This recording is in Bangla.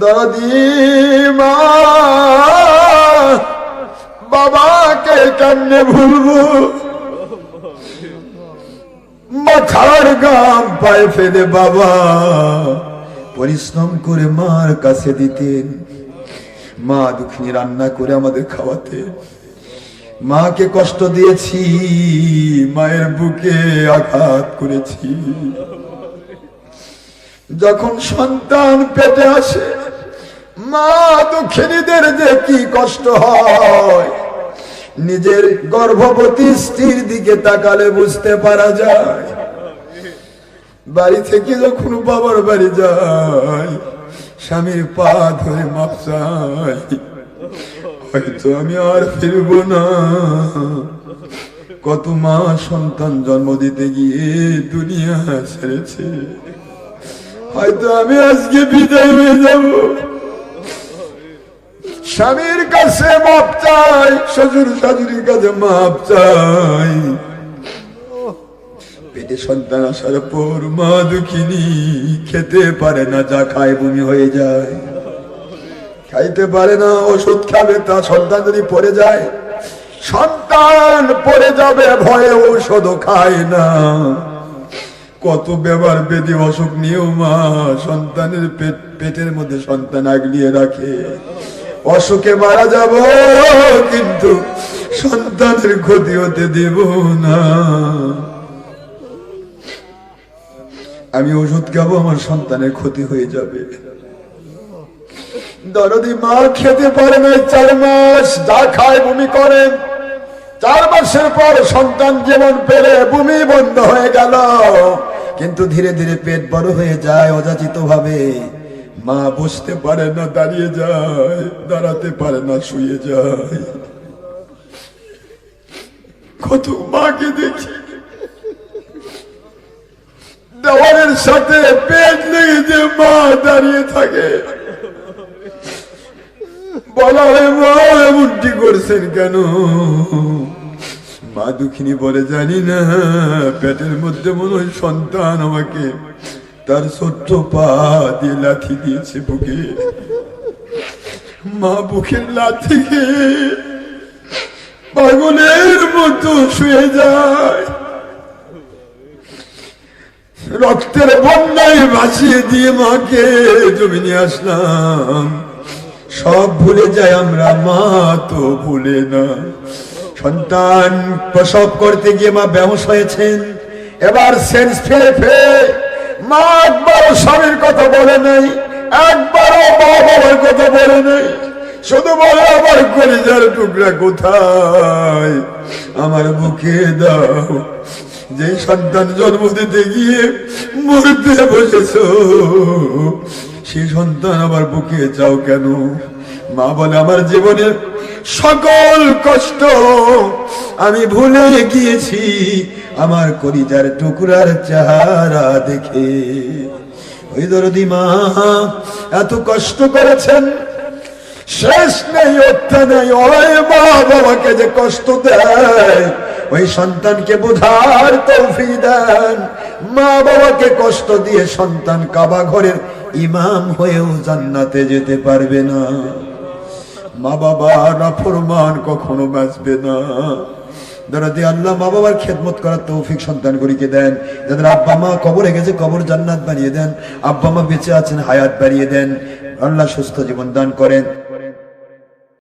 দরদি মা বাবাকে কেমনে ভুলবো, মাথার গাম পায়ে ফেলে বাবা পরিশ্রম করে মার কাছে দিতেন। মা দুঃখিনী রান্না করে আমাদের খাওয়াতে। মাকে কষ্ট দিয়েছি, মায়ের বুকে আঘাত করেছি। যখন সন্তান পেটে আসে মা দুঃখিনীদের যে কি কষ্ট হয়, নিজের গর্ভবতী স্ত্রীর দিকে তাকালে বুঝতে পারা যায়। বাড়ি থেকে যখন বাবার বাড়ি যায়, স্বামীর পা ধরে মাপ চাই, হয়তো আমি আর ফিরব না। কত মা সন্তান জন্ম দিতে গিয়ে দুনিয়া ছেড়েছে, হয়তো আমি আজকে বিদায় হয়ে যাব। স্বামীর কাছে মাপ চাই, শ্বশুর শাশুড়ির কাছে মাপ চাই। পেটে সন্তান আসার পর মা দুঃখিনী খেতে পারে না, যা খায় বমি হয়ে যায়। খাইতে পারে না, ওষুধ খাবে, তা সন্তান যদি পড়ে যায়, সন্তান পড়ে যাবে ভয়ে ঔষধও খায় না। কত ব্যবহার বেদি অসুখ নিয়েও মা সন্তানের পেটের মধ্যে সন্তান আগলিয়ে রাখে। অসুখে মারা যাব কিন্তু সন্তানের ক্ষতি হতে দেব না। আমি ওষুধ খাবো, আমার সন্তানের ক্ষতি হয়ে যাবে। দরদি মা খেতে পারে না 4 মাস, যা খায় বমি করে। 4 মাসের পর সন্তান জীবন পেলে বমি বন্ধ হয়ে গেল, কিন্তু ধীরে ধীরে পেট বড় হয়ে যায় অযাচিত ভাবে। মা বসতে পারে না, দাঁড়িয়ে যায়, দাঁড়াতে পারে না, শুয়ে যায়। কত মাকে দেখি দেওয়ালের সাথে পেট লেগে যে মা দাঁড়িয়ে থাকে। বলা হয় মা এমনটি করছেন কেন? মা দুঃখিনী বলে, জানি না, পেটের মধ্যে মনে হয় সন্তান আমাকে তার ছোট্ট পা দিয়ে লাথি দিয়েছে বুকে। মা বুকের লাথি খেয়ে পাগলের মতো শুয়ে যায়। রক্তের বন্যায় ভাসিয়ে দিয়ে মাকে জমিনে আসলাম। সব ভুলে যায় আমরা, মা তো ভুলে না। সন্তান প্রসব করতে গিয়ে মা বেহুশ হয়েছেন, এবার সেন্স ফেলে ফেলে মা একবারও স্বামীর কথা বলে নাই, একবারও মা বাবার কথা বলে নাই। শুধু বলে, আমার কলিজার টুকরা কোথায়, আমার বুকে দাও। যে সন্তান জন্ম দিতে গিয়ে মরতে বসেছ, সে সন্তান আমার বুকে চাও কেন? মা বলে, আমার জীবনের সকল কষ্ট আমি ভুলে গিয়েছি আমার কলিজার টুকরার চেহারা দেখে। ওই দরদি মা এত কষ্ট করেছেন, শেষ নেই, অর্থ নেই। ওই মা বাবাকে যে কষ্ট দেয়, ওই সন্তানকে বোঝার তৌফিক দেন। মা বাবাকে কষ্ট দিয়ে সন্তান কাবা ঘরের ইমাম হয়েও জান্নাতে যেতে পারবে না। মা বাবা নাফরমান কখনো বাঁচবে না। দরদি আল্লাহ মা বাবার খেদমত করার তৌফিক সন্তানগুলিকে দেন। যাদের আব্বা মা কবরে গেছে, কবর জান্নাত বানিয়ে দেন। আব্বা মা বেঁচে আছেন, হায়াত বাড়িয়ে দেন। আল্লাহ সুস্থ জীবন দান করেন।